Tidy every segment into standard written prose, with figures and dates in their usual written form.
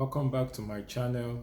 Welcome back to my channel.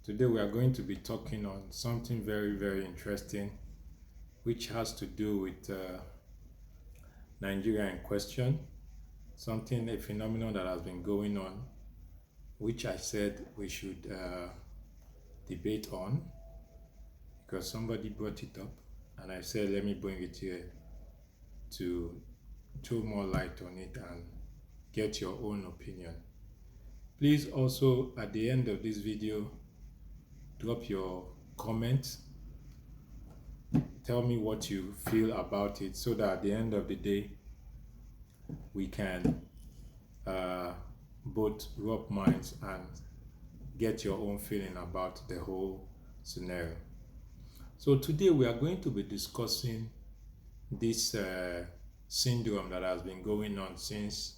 Today we are going to be talking on something very interesting, which has to do with Nigeria in question, a phenomenon that has been going on, which I said we should debate on because somebody brought it up and I said let me bring it here to throw more light on it and get your own opinion. Please also at the end of this video drop your comments, tell me what you feel about it so that at the end of the day we can both rub minds and get your own feeling about the whole scenario. So today we are going to be discussing this syndrome that has been going on since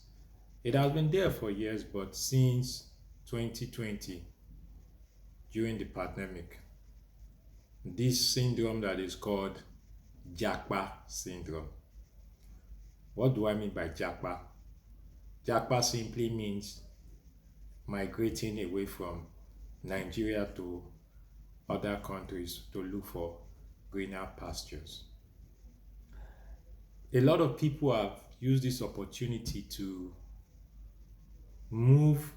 it has been there for years, but since 2020 during the pandemic. This syndrome that is called Japa syndrome. What do I mean by Japa? Japa simply means migrating away from Nigeria to other countries to look for greener pastures. A lot of people have used this opportunity to move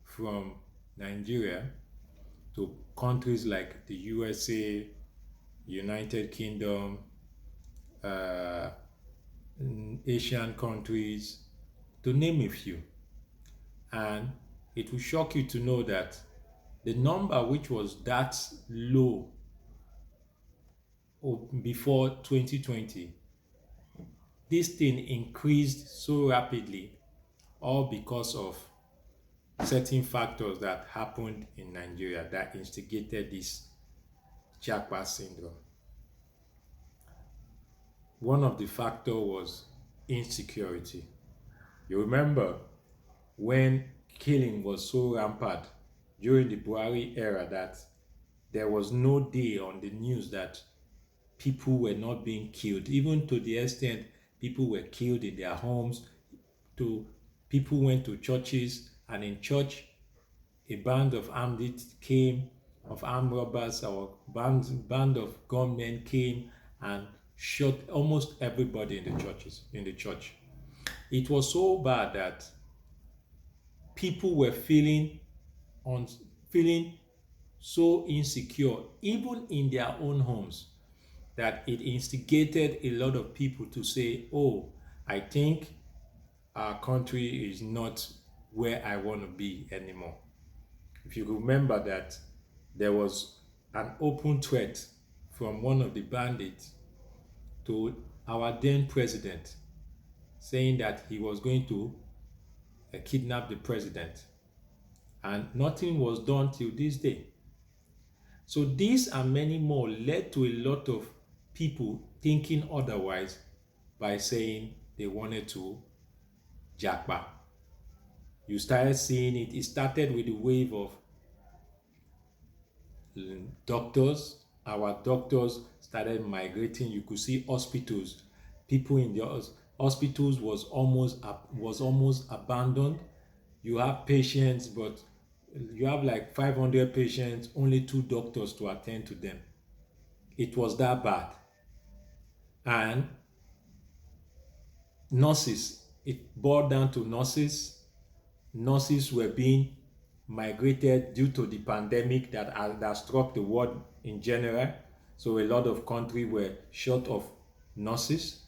from Nigeria to countries like the USA, United Kingdom, Asian countries, to name a few. And it will shock you to know that the number which was that low before 2020, this thing increased so rapidly, all because of certain factors that happened in Nigeria that instigated this Japa syndrome. One of the factors was insecurity. You remember when killing was so rampant during the Buhari era that there was no day on the news that people were not being killed, even to the extent people were killed in their homes. People went to churches, and in church a band of armed robbers or band of gunmen came and shot almost everybody in the church. It was so bad that people were feeling so insecure, even in their own homes, that it instigated a lot of people to say, oh, I think our country is not where I want to be anymore. If you remember that there was an open threat from one of the bandits to our then president, saying that he was going to kidnap the president, and nothing was done till this day. So these and many more led to a lot of people thinking otherwise by saying they wanted to Japa. You started seeing it. It started with the wave of doctors. Our doctors started migrating. You could see hospitals. People in the hospitals was almost abandoned. You have patients, but you have like 500 patients, only 2 doctors to attend to them. It was that bad. And nurses, it boiled down to nurses. Nurses were being migrated due to the pandemic that struck the world in general. So a lot of countries were short of nurses,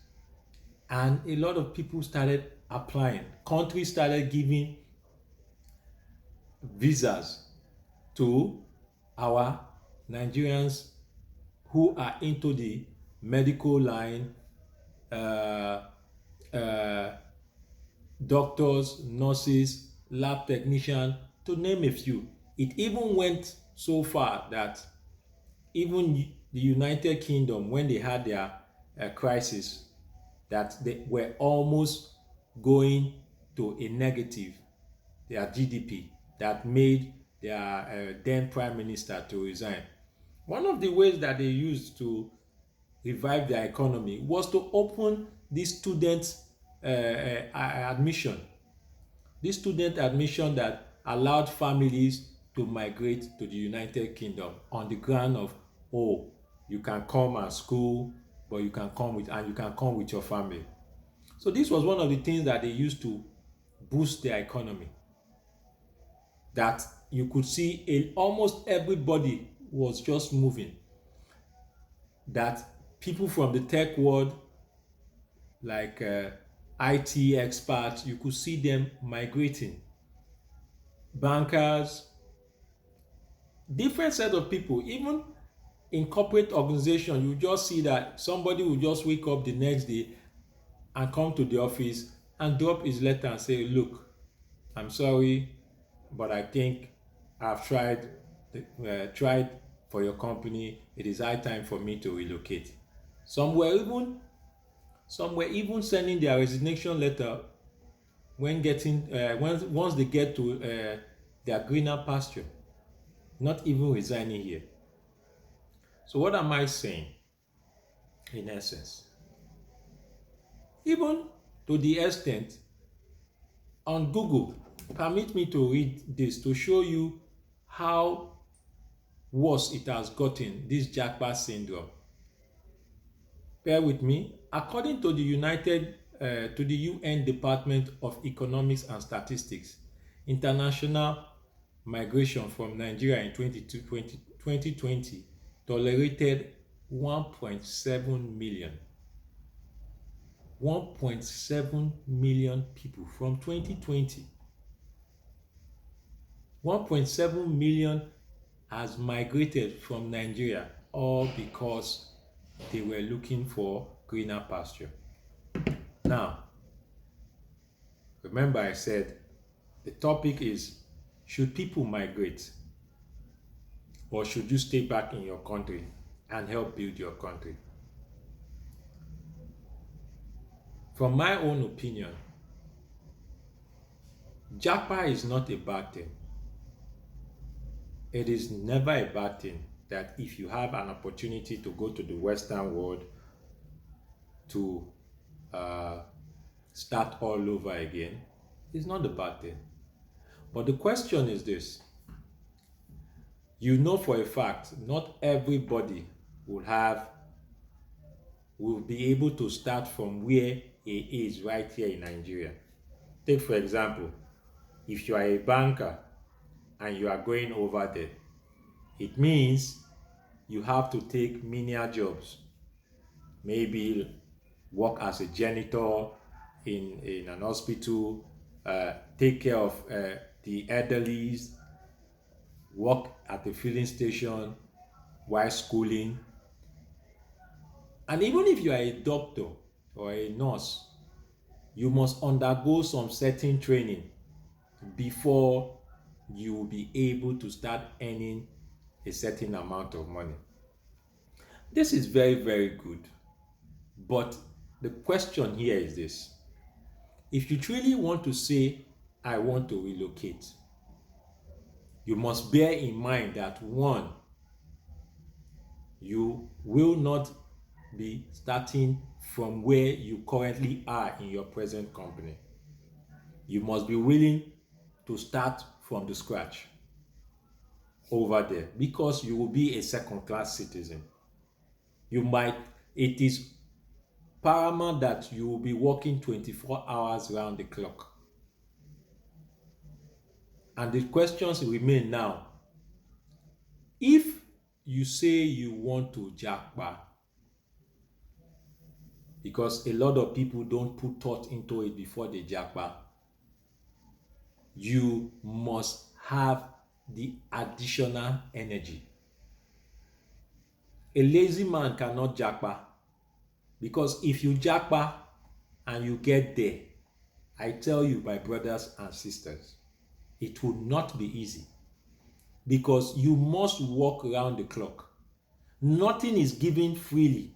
and a lot of people started applying. Countries started giving visas to our Nigerians who are into the medical line, doctors, nurses, lab technicians, to name a few. It even went so far that even the United Kingdom, when they had their crisis, that they were almost going to a negative, their GDP, that made their then Prime Minister to resign. One of the ways that they used to revive their economy was to open this student admission. This student admission that allowed families to migrate to the United Kingdom on the ground of, oh, you can come at school, but you can come with your family. So this was one of the things that they used to boost their economy. That you could see almost everybody was just moving. That people from the tech world, like IT experts, you could see them migrating. Bankers, different set of people. Even in corporate organization, you just see that somebody will just wake up the next day and come to the office and drop his letter and say, look, I'm sorry, but I think I've tried for your company. It is high time for me to relocate. Some were even some were even sending their resignation letter when getting once they get to their greener pasture, not even resigning here. So what am I saying in essence? Even to the extent on Google, permit me to read this to show you how worse it has gotten, this Japa syndrome. Bear with me. According to the UN Department of Economics and Statistics, international migration from Nigeria in 2020 tolerated 1.7 million 1.7 million people from 2020. 1.7 million has migrated from Nigeria, all because they were looking for greener pasture. Now, remember I said the topic is, should people migrate or should you stay back in your country and help build your country? From my own opinion, Japa is not a bad thing. It is never a bad thing that if you have an opportunity to go to the Western world to uh, start all over again, it's not a bad thing. But the question is this: you know for a fact not everybody will be able to start from where he is right here in Nigeria. Take for example, if you are a banker and you are going over there, it means you have to take menial jobs, maybe work as a janitor in an hospital, take care of the elderlies, work at the filling station while schooling. And even if you are a doctor or a nurse, you must undergo some certain training before you will be able to start earning a certain amount of money. This is very, very good. But the question here is this: if you truly want to say, I want to relocate, you must bear in mind that one, you will not be starting from where you currently are in your present company. You must be willing to start from the scratch over there, because you will be a second class citizen. It is paramount that you will be working 24 hours round the clock. And the questions remain now. If you say you want to Japa, because a lot of people don't put thought into it before they Japa, you must have the additional energy. A lazy man cannot Japa, because if you Japa and you get there, I tell you, my brothers and sisters, it will not be easy, because you must work around the clock. Nothing is given freely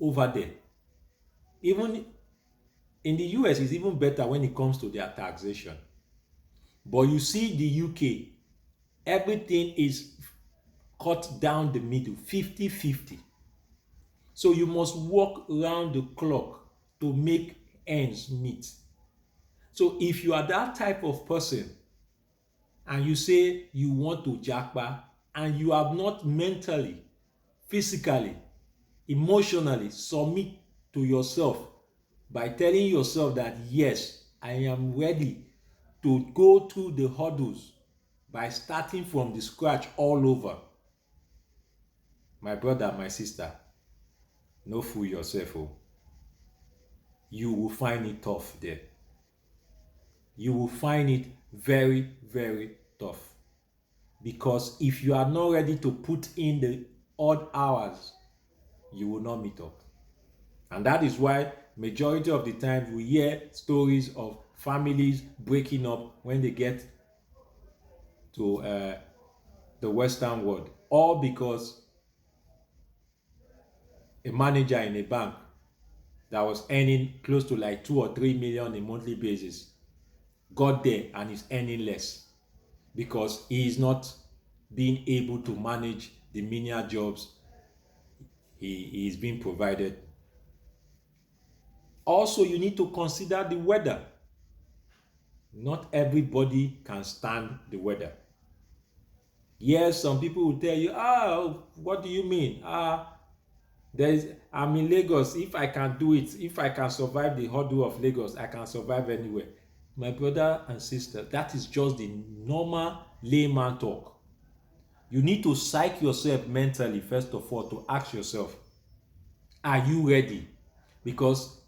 over there. Even in the US, it's even better when it comes to their taxation. But you see the UK, everything is cut down the middle, 50-50. So you must work around the clock to make ends meet. So if you are that type of person, and you say you want to japa, and you have not mentally, physically, emotionally submit to yourself by telling yourself that yes, I am ready to go through the hurdles by starting from the scratch all over. My brother, my sister, no fool yourself. Oh, you will find it tough there. You will find it very, very tough. Because if you are not ready to put in the odd hours, you will not meet up. And that is why majority of the time we hear stories of families breaking up when they get to the Western world, all because a manager in a bank that was earning close to like 2 or 3 million a monthly basis got there and is earning less because he is not being able to manage the menial jobs he is being provided. Also, you need to consider the weather. Not everybody can stand the weather. Yes, some people will tell you, what do you mean? I'm in Lagos. If I can do it, if I can survive the hurdle of Lagos, I can survive anywhere. My brother and sister, that is just the normal layman talk. You need to psych yourself mentally, first of all, to ask yourself, are you ready? Because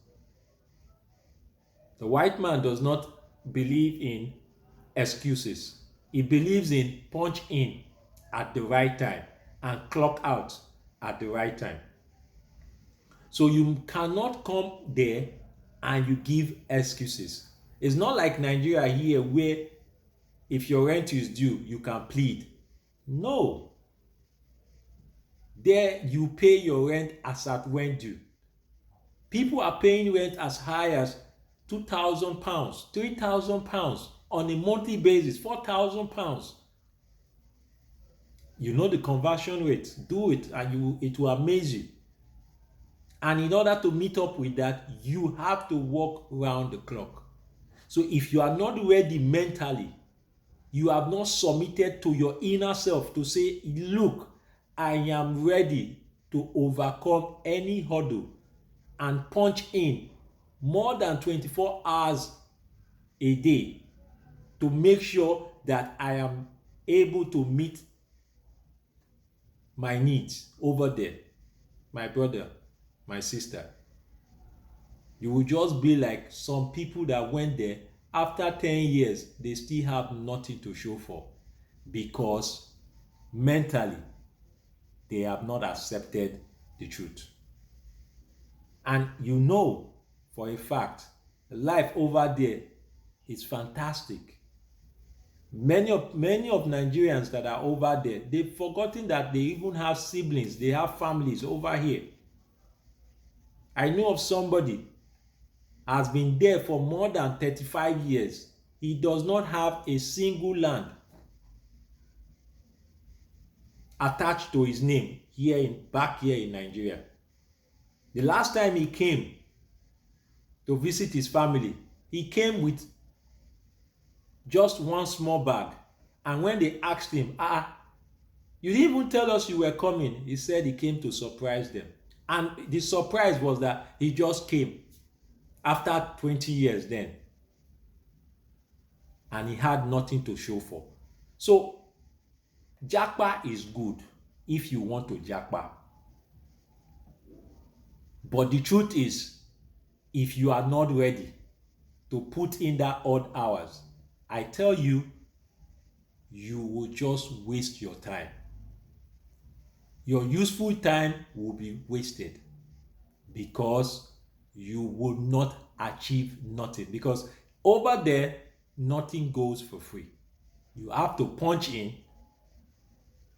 the white man does not believe in excuses. He believes in punch in at the right time and clock out at the right time. So you cannot come there and you give excuses. It's not like Nigeria here where if your rent is due, you can plead. No. There you pay your rent as at when due. People are paying rent as high as £2,000, £3,000 on a monthly basis, £4,000. You know the conversion rate. Do it and it will amaze you. And in order to meet up with that, you have to work round the clock. So if you are not ready mentally, you have not submitted to your inner self to say, look, I am ready to overcome any hurdle and punch in more than 24 hours a day to make sure that I am able to meet my needs over there. My brother, my sister, you will just be like some people that went there after 10 years, they still have nothing to show for because mentally they have not accepted the truth. And you know for a fact, life over there is fantastic. Many of Nigerians that are over there, they've forgotten that they even have siblings, they have families over here. I know of somebody has been there for more than 35 years. He does not have a single land attached to his name back here in Nigeria. The last time he came to visit his family, he came with just one small bag. And when they asked him, you didn't even tell us you were coming, he said he came to surprise them. And the surprise was that he just came after 20 years then. And he had nothing to show for. So, Japa is good if you want to Japa. But the truth is, if you are not ready to put in that odd hours, I tell you, you will just waste your time. Your useful time will be wasted because you will not achieve nothing. Because over there, nothing goes for free. You have to punch in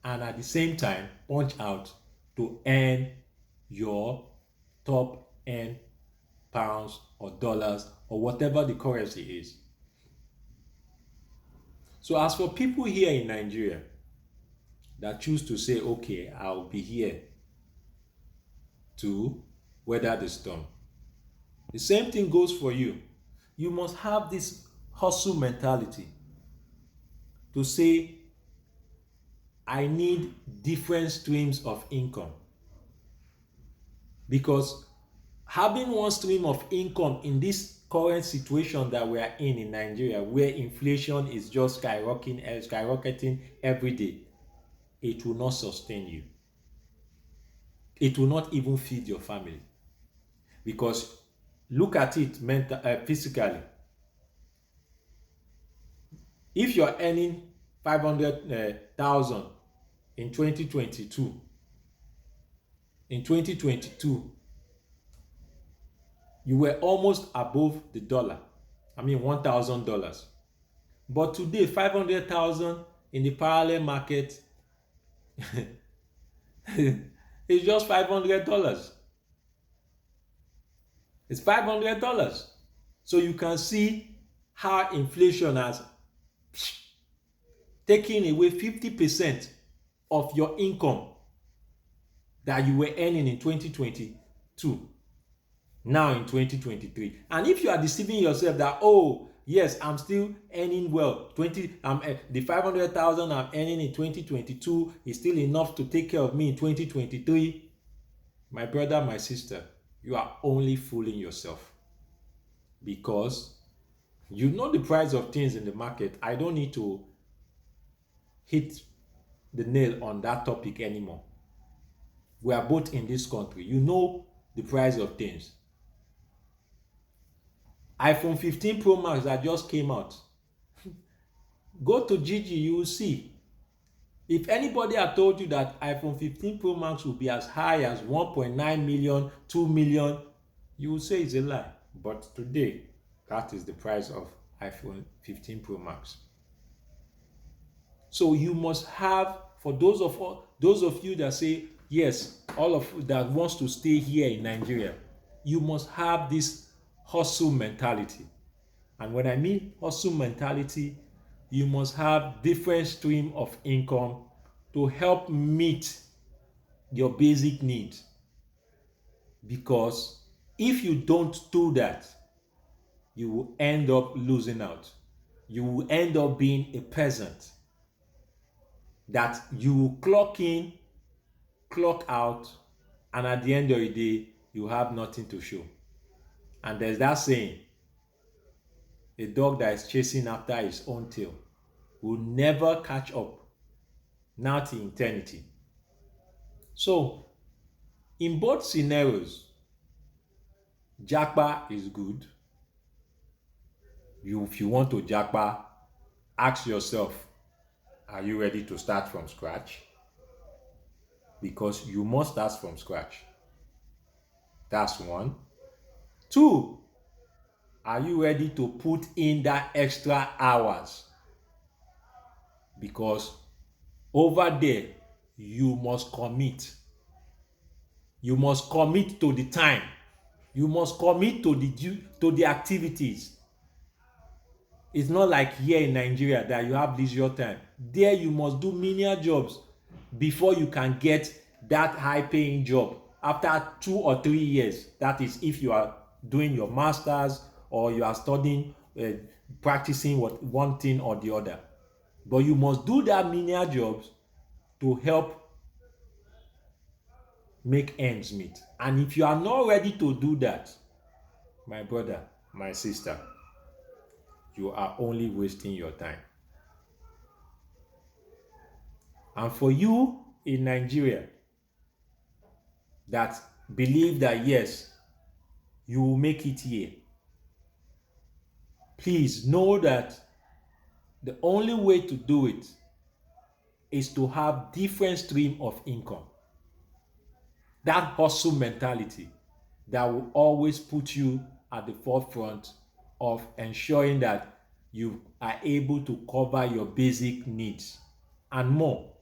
and at the same time punch out to earn your top end pounds or dollars or whatever the currency is. So as for people here in Nigeria that choose to say, okay, I'll be here to weather the storm, the same thing goes for you. You must have this hustle mentality. to say, I need different streams of income. Because having one stream of income in this current situation that we are in Nigeria, where inflation is just skyrocketing every day, it will not sustain you. It will not even feed your family. Because look at it physically. If you're earning 500,000 in 2022, in 2022, you were almost above the dollar. I mean, $1,000. But today, 500,000 in the parallel market is just $500. It's $500. So you can see how inflation has taken away 50% of your income that you were earning in 2022, now in 2023. And if you are deceiving yourself that, oh yes, I'm still earning well, the 500,000 I'm earning in 2022 is still enough to take care of me in 2023, my brother, my sister, you are only fooling yourself. Because you know the price of things in the market. I don't need to hit the nail on that topic anymore. We are both in this country. You know the price of things. iPhone 15 Pro Max that just came out. Go to Gigi, you will see. If anybody had told you that iPhone 15 Pro Max will be as high as 1.9 million, 2 million, you will say it's a lie. But today, that is the price of iPhone 15 Pro Max. So you must have, for those of you that say, yes, all of that wants to stay here in Nigeria, you must have this hustle mentality. And when I mean hustle mentality, you must have different stream of income to help meet your basic needs. Because if you don't do that, you will end up losing out. You will end up being a peasant that you will clock in, clock out, and at the end of the day, you have nothing to show. And there's that saying, a dog that is chasing after his own tail will never catch up, not to eternity. So, in both scenarios, Japa is good. If you want to Japa, ask yourself, are you ready to start from scratch? Because you must start from scratch. That's one. Two, are you ready to put in that extra hours? Because over there, you must commit. You must commit to the time. You must commit to the activities. It's not like here in Nigeria that you have leisure time. There you must do menial jobs before you can get that high-paying job after 2 or 3 years. That is, if you are doing your masters or you are studying, practicing one thing or the other. But you must do that menial jobs to help make ends meet. And if you are not ready to do that, my brother, my sister, you are only wasting your time. And for you in Nigeria that believe that yes, you will make it here, please know that the only way to do it is to have different stream of income. That hustle mentality that will always put you at the forefront of ensuring that you are able to cover your basic needs and more.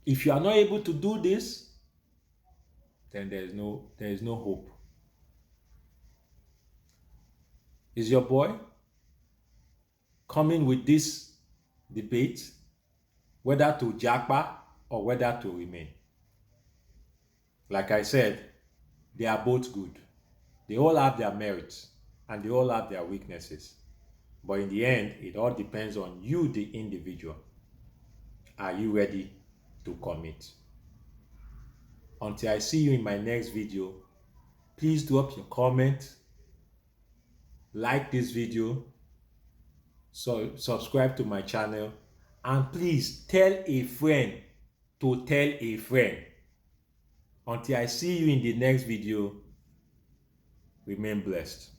If you are not able to do this, then there is no hope. Is your boy coming with this debate whether to Japa or whether to remain? Like I said, they are both good. They all have their merits and they all have their weaknesses. But in the end, it all depends on you, the individual. Are you ready to commit? Until I see you in my next video, please drop your comment, like this video, so subscribe to my channel, and please tell a friend to tell a friend. Until I see you in the next video, remain blessed.